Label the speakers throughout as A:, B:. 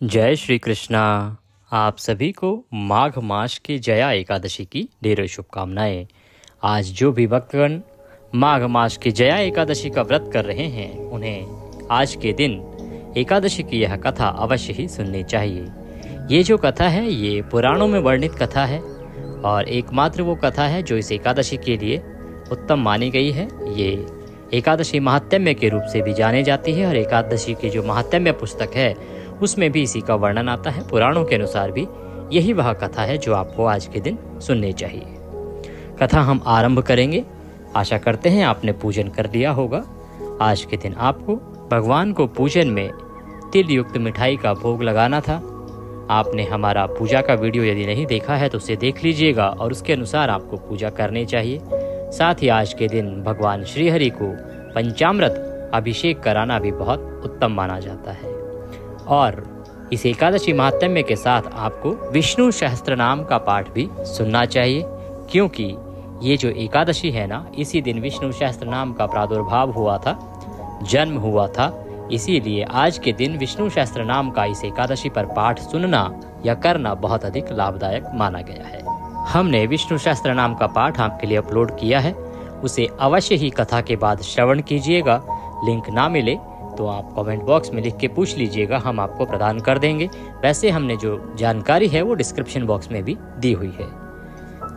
A: जय श्री कृष्णा। आप सभी को माघ मास की जया एकादशी की ढेरों शुभकामनाएं। आज जो भी भक्तगण माघ मास की जया एकादशी का व्रत कर रहे हैं उन्हें आज के दिन एकादशी की यह कथा अवश्य ही सुननी चाहिए। ये जो कथा है ये पुराणों में वर्णित कथा है और एकमात्र वो कथा है जो इस एकादशी के लिए उत्तम मानी गई है। ये एकादशी महात्म्य के रूप से भी जाने जाती है और एकादशी की जो महात्म्य पुस्तक है उसमें भी इसी का वर्णन आता है। पुराणों के अनुसार भी यही वह कथा है जो आपको आज के दिन सुननी चाहिए। कथा हम आरंभ करेंगे। आशा करते हैं आपने पूजन कर लिया होगा। आज के दिन आपको भगवान को पूजन में तिल युक्त मिठाई का भोग लगाना था। आपने हमारा पूजा का वीडियो यदि नहीं देखा है तो उसे देख लीजिएगा और उसके अनुसार आपको पूजा करनी चाहिए। साथ ही आज के दिन भगवान श्रीहरि को पंचामृत अभिषेक कराना भी बहुत उत्तम माना जाता है। और इस एकादशी महात्म्य के साथ आपको विष्णु सहस्त्र नाम का पाठ भी सुनना चाहिए, क्योंकि ये जो एकादशी है ना, इसी दिन विष्णु सहस्त्र नाम का प्रादुर्भाव हुआ था, जन्म हुआ था। इसीलिए आज के दिन विष्णु सहस्त्र नाम का इस एकादशी पर पाठ सुनना या करना बहुत अधिक लाभदायक माना गया है। हमने विष्णु सहस्त्र नाम का पाठ आपके लिए अपलोड किया है, उसे अवश्य ही कथा के बाद श्रवण कीजिएगा। लिंक ना मिले तो आप कमेंट बॉक्स में लिख के पूछ लीजिएगा, हम आपको प्रदान कर देंगे। वैसे हमने जो जानकारी है वो डिस्क्रिप्शन बॉक्स में भी दी हुई है।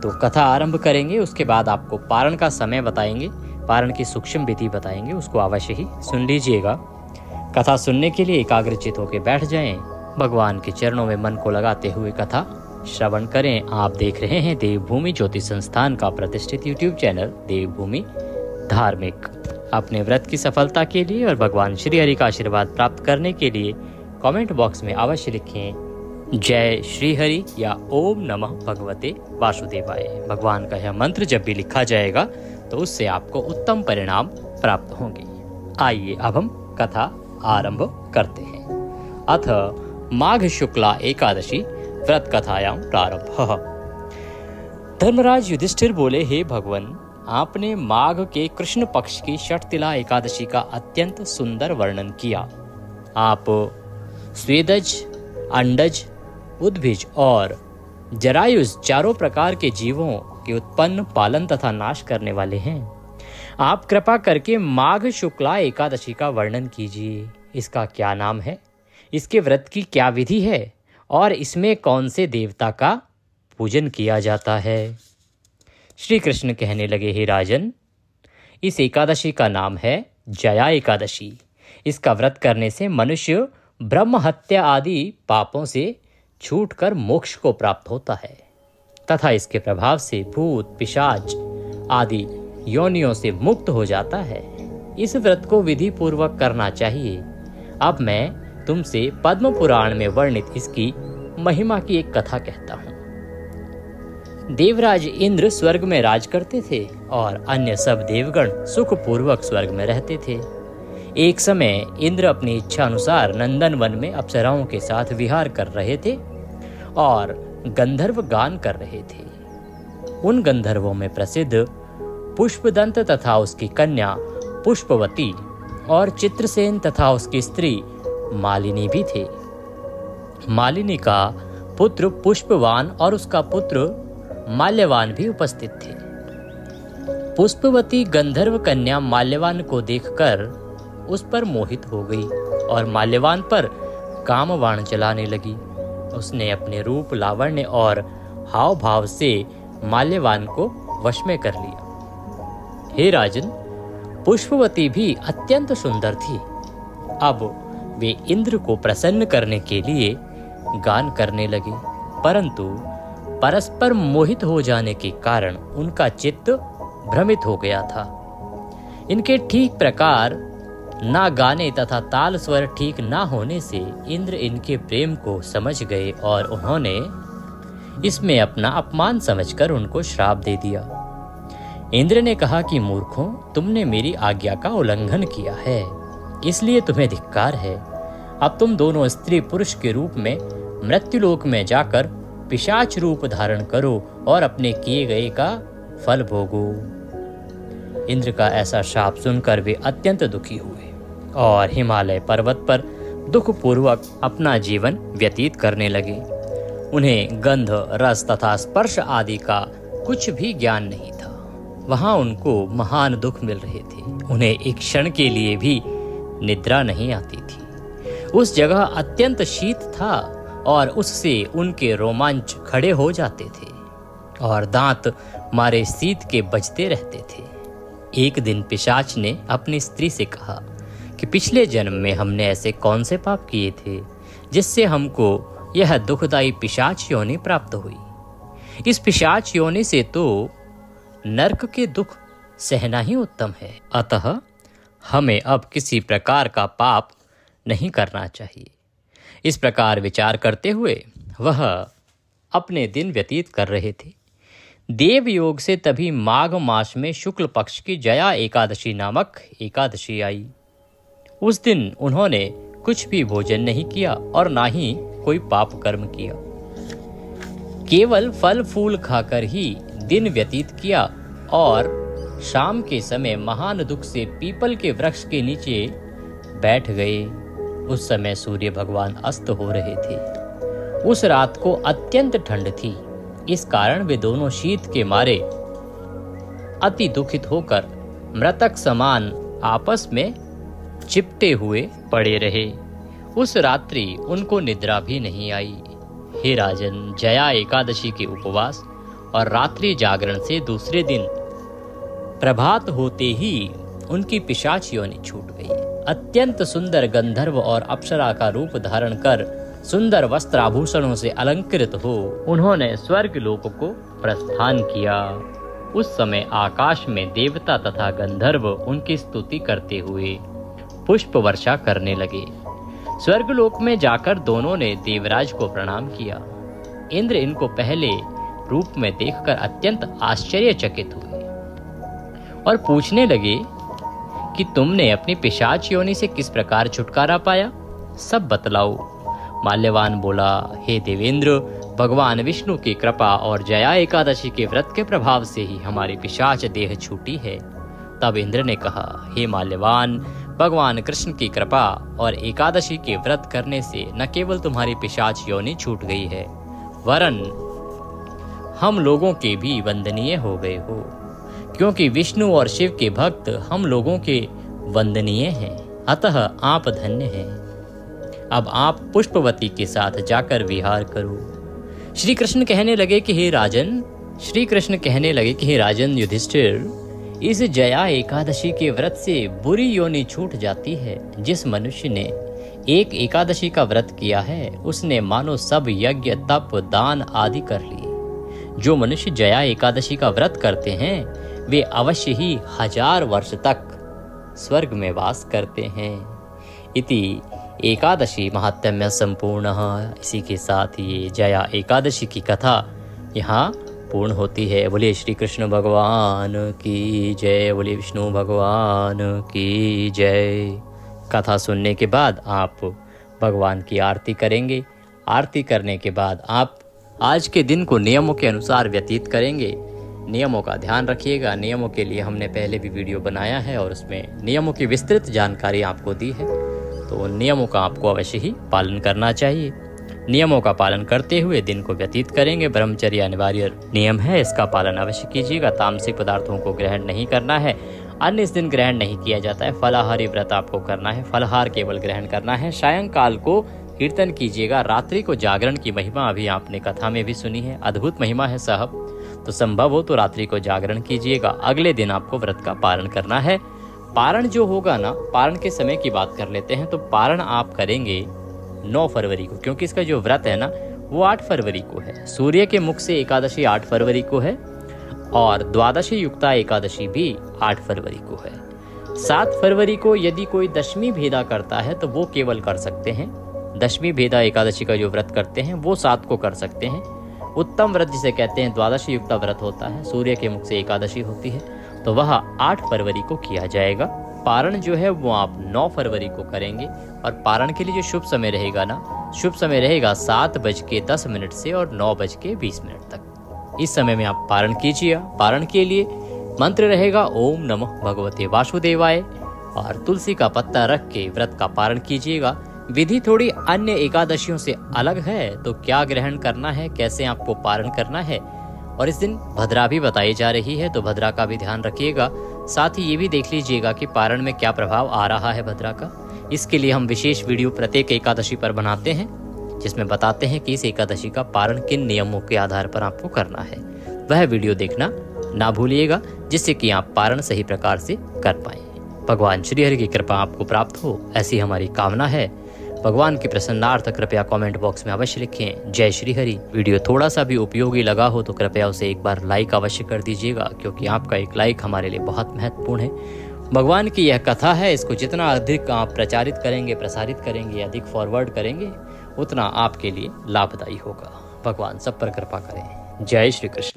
A: तो कथा आरंभ करेंगे, उसके बाद आपको पारण का समय बताएंगे, पारण की सूक्ष्म विधि बताएंगे, उसको अवश्य ही सुन लीजिएगा। कथा सुनने के लिए एकाग्रचित होकर बैठ जाएं, भगवान के चरणों में मन को लगाते हुए कथा श्रवण करें। आप देख रहे हैं देवभूमि ज्योतिष संस्थान का प्रतिष्ठित यूट्यूब चैनल देवभूमि धार्मिक। अपने व्रत की सफलता के लिए और भगवान श्री हरि का आशीर्वाद प्राप्त करने के लिए कमेंट बॉक्स में अवश्य लिखें जय श्री हरि या ओम नमः भगवते वासुदेवाय। भगवान का यह मंत्र जब भी लिखा जाएगा तो उससे आपको उत्तम परिणाम प्राप्त होंगे। आइए अब हम कथा आरंभ करते हैं। अथ माघ शुक्ला एकादशी व्रत कथायां प्रारंभ। धर्मराज युधिष्ठिर बोले, हे भगवान, आपने माघ के कृष्ण पक्ष की षटतिला एकादशी का अत्यंत सुंदर वर्णन किया। आप स्वेदज, अंडज, उद्भिज और जरायुज चारों प्रकार के जीवों के उत्पन्न, पालन तथा नाश करने वाले हैं। आप कृपा करके माघ शुक्ला एकादशी का वर्णन कीजिए। इसका क्या नाम है, इसके व्रत की क्या विधि है और इसमें कौन से देवता का पूजन किया जाता है। श्री कृष्ण कहने लगे, हे राजन, इस एकादशी का नाम है जया एकादशी। इसका व्रत करने से मनुष्य ब्रह्म हत्या आदि पापों से छूटकर मोक्ष को प्राप्त होता है तथा इसके प्रभाव से भूत, पिशाच आदि योनियों से मुक्त हो जाता है। इस व्रत को विधि पूर्वक करना चाहिए। अब मैं तुमसे पद्म पुराण में वर्णित इसकी महिमा की एक कथा कहता हूँ। देवराज इंद्र स्वर्ग में राज करते थे और अन्य सब देवगण सुखपूर्वक स्वर्ग में रहते थे। एक समय इंद्र अपनी इच्छा अनुसार नंदन वन में अप्सराओं के साथ विहार कर रहे थे और गंधर्व गान कर रहे थे। उन गंधर्वों में प्रसिद्ध पुष्पदंत तथा उसकी कन्या पुष्पवती और चित्रसेन तथा उसकी स्त्री मालिनी भी थे। मालिनी का पुत्र पुष्पवान और उसका पुत्र माल्यवान भी उपस्थित थे। पुष्पवती गंधर्व कन्या माल्यवान को देखकर उस पर मोहित हो गई और माल्यवान पर कामबाण चलाने लगी। उसने अपने रूप, लावण्य और हाव भाव से माल्यवान को वश में कर लिया। हे राजन, पुष्पवती भी अत्यंत सुंदर थी। अब वे इंद्र को प्रसन्न करने के लिए गान करने लगे, परंतु परस्पर मोहित हो जाने के कारण उनका चित्त भ्रमित हो गया था। इनके ठीक प्रकार ना गाने तथा ताल स्वर ठीक ना होने से इंद्र इनके प्रेम को समझ गए और उन्होंने इसमें अपना अपमान समझकर उनको श्राप दे दिया। इंद्र ने कहा कि मूर्खों, तुमने मेरी आज्ञा का उल्लंघन किया है, इसलिए तुम्हें धिक्कार है। अब तुम दोनों स्त्री पुरुष के रूप में मृत्युलोक में जाकर पिशाच रूप धारण करो और अपने किए गए का फल भोगो। इंद्र का ऐसा शाप सुनकर वे अत्यंत दुखी हुए और हिमालय पर्वत पर दुखपूर्वक अपना जीवन व्यतीत करने लगे। उन्हें गंध, रस तथा स्पर्श आदि का कुछ भी ज्ञान नहीं था। वहां उनको महान दुख मिल रहे थे। उन्हें एक क्षण के लिए भी निद्रा नहीं आती थी। उस जगह अत्यंत शीत था और उससे उनके रोमांच खड़े हो जाते थे और दांत मारे शीत के बजते रहते थे। एक दिन पिशाच ने अपनी स्त्री से कहा कि पिछले जन्म में हमने ऐसे कौन से पाप किए थे जिससे हमको यह दुखदायी पिशाच योनि प्राप्त हुई। इस पिशाच योनि से तो नरक के दुख सहना ही उत्तम है। अतः हमें अब किसी प्रकार का पाप नहीं करना चाहिए। इस प्रकार विचार करते हुए वह अपने दिन व्यतीत कर रहे थे। देव योग से तभी माघ मास में शुक्ल पक्ष की जया एकादशी नामक एकादशी आई। उस दिन उन्होंने कुछ भी भोजन नहीं किया और ना ही कोई पाप कर्म किया। केवल फल फूल खाकर ही दिन व्यतीत किया और शाम के समय महान दुख से पीपल के वृक्ष के नीचे बैठ गए। उस समय सूर्य भगवान अस्त हो रहे थे। उस रात को अत्यंत ठंड थी। इस कारण वे दोनों शीत के मारे अति दुखित होकर मृतक समान आपस में चिपटे हुए पड़े रहे। उस रात्रि उनको निद्रा भी नहीं आई। हे राजन, जया एकादशी के उपवास और रात्रि जागरण से दूसरे दिन प्रभात होते ही उनकी पिशाच योनि छूट गई। अत्यंत सुंदर गंधर्व और अप्सरा का रूप धारण कर सुंदर वस्त्र आभूषणों से अलंकृत हो उन्होंने स्वर्ग लोक को प्रस्थान किया। उस समय आकाश में देवता तथा गंधर्व उनकी स्तुति करते हुए पुष्प वर्षा करने लगे। स्वर्गलोक में जाकर दोनों ने देवराज को प्रणाम किया। इंद्र इनको पहले रूप में देखकर अत्यंत आश्चर्यचकित हुए और पूछने लगे कि तुमने अपनी पिशाच योनि से किस प्रकार छुटकारा पाया, सब बतलाओ। माल्यवान बोला, हे देवेंद्र, भगवान विष्णु की कृपा और जया एकादशी के व्रत के प्रभाव से ही हमारी पिशाच देह छूटी है। तब इंद्र ने कहा, हे माल्यवान, भगवान कृष्ण की कृपा और एकादशी के व्रत करने से न केवल तुम्हारी पिशाच योनि छूट गई है, वरन हम लोगों के भी वंदनीय हो गए हो, क्योंकि विष्णु और शिव के भक्त हम लोगों के वंदनीय हैं। अतः आप धन्य हैं। अब आप पुष्पवती के साथ जाकर विहार करो। श्री कृष्ण कहने लगे कि हे राजन युधिष्ठिर, इस जया एकादशी के व्रत से बुरी योनि छूट जाती है। जिस मनुष्य ने एक एकादशी का व्रत किया है उसने मानो सब यज्ञ, तप, दान आदि कर लिए। जो मनुष्य जया एकादशी का व्रत करते हैं वे अवश्य ही 1000 वर्ष तक स्वर्ग में वास करते हैं। इति एकादशी महात्म्य संपूर्ण। इसी के साथ ये जया एकादशी की कथा यहाँ पूर्ण होती है। बोलिए श्री कृष्ण भगवान की जय, बोलिए विष्णु भगवान की जय। कथा सुनने के बाद आप भगवान की आरती करेंगे। आरती करने के बाद आप आज के दिन को नियमों के अनुसार व्यतीत करेंगे। नियमों का ध्यान रखिएगा। नियमों के लिए हमने पहले भी वीडियो बनाया है और उसमें नियमों की विस्तृत जानकारी आपको दी है, तो उन नियमों का आपको अवश्य ही पालन करना चाहिए। नियमों का पालन करते हुए दिन को व्यतीत करेंगे। ब्रह्मचर्य अनिवार्य नियम है, इसका पालन अवश्य कीजिएगा। तामसिक पदार्थों को ग्रहण नहीं करना है। अन्न इस दिन ग्रहण नहीं किया जाता है। फलाहारी व्रत आपको करना है, फलाहार केवल ग्रहण करना है। सायंकाल को कीर्तन कीजिएगा। रात्रि को जागरण की महिमा अभी आपने कथा में भी सुनी है, अद्भुत महिमा है साहब। तो संभव हो तो रात्रि को जागरण कीजिएगा। अगले दिन आपको व्रत का पालन करना है। पारण जो होगा ना, पारण के समय की बात कर लेते हैं। तो पारण आप करेंगे 9 फरवरी को, क्योंकि इसका जो व्रत है ना वो 8 फरवरी को है। सूर्य के मुख से एकादशी 8 फरवरी को है और द्वादशी युक्ता एकादशी भी 8 फरवरी को है। 7 फरवरी को यदि कोई दशमी भेदा करता है तो वो केवल कर सकते हैं। दशमी भेदा एकादशी का जो व्रत करते हैं वो 7 को कर सकते हैं। उत्तम व्रत जिसे कहते हैं द्वादशी युक्ता व्रत होता है, सूर्य के मुख से एकादशी होती है, तो वह 8 फरवरी को किया जाएगा। पारण जो है वो आप 9 फरवरी को करेंगे। और पारण के लिए जो शुभ समय रहेगा ना, शुभ समय रहेगा 7:10 से और 9:20 तक। इस समय में आप पारण कीजिए। पारण के लिए मंत्र रहेगा ओम नमः भगवते वासुदेवाय और तुलसी का पत्ता रख के व्रत का पारण कीजिएगा। विधि थोड़ी अन्य एकादशियों से अलग है, तो क्या ग्रहण करना है, कैसे आपको पारण करना है, और इस दिन भद्रा भी बताई जा रही है, तो भद्रा का भी ध्यान रखिएगा। साथ ही ये भी देख लीजिएगा कि पारण में क्या प्रभाव आ रहा है भद्रा का। इसके लिए हम विशेष वीडियो प्रत्येक एकादशी पर बनाते हैं, जिसमें बताते हैं कि इस एकादशी का पारण किन नियमों के आधार पर आपको करना है। वह वीडियो देखना ना भूलिएगा, जिससे कि आप पारण सही प्रकार से कर पाएं। भगवान श्री हरि की कृपा आपको प्राप्त हो, ऐसी हमारी कामना है। भगवान की प्रसन्नार्थ कृपया कमेंट बॉक्स में अवश्य लिखें जय श्री हरि। वीडियो थोड़ा सा भी उपयोगी लगा हो तो कृपया उसे एक बार लाइक अवश्य कर दीजिएगा, क्योंकि आपका एक लाइक हमारे लिए बहुत महत्वपूर्ण है। भगवान की यह कथा है, इसको जितना अधिक आप प्रचारित करेंगे, प्रसारित करेंगे, अधिक फॉरवर्ड करेंगे, उतना आपके लिए लाभदायी होगा। भगवान सब पर कृपा करें। जय श्री कृष्ण।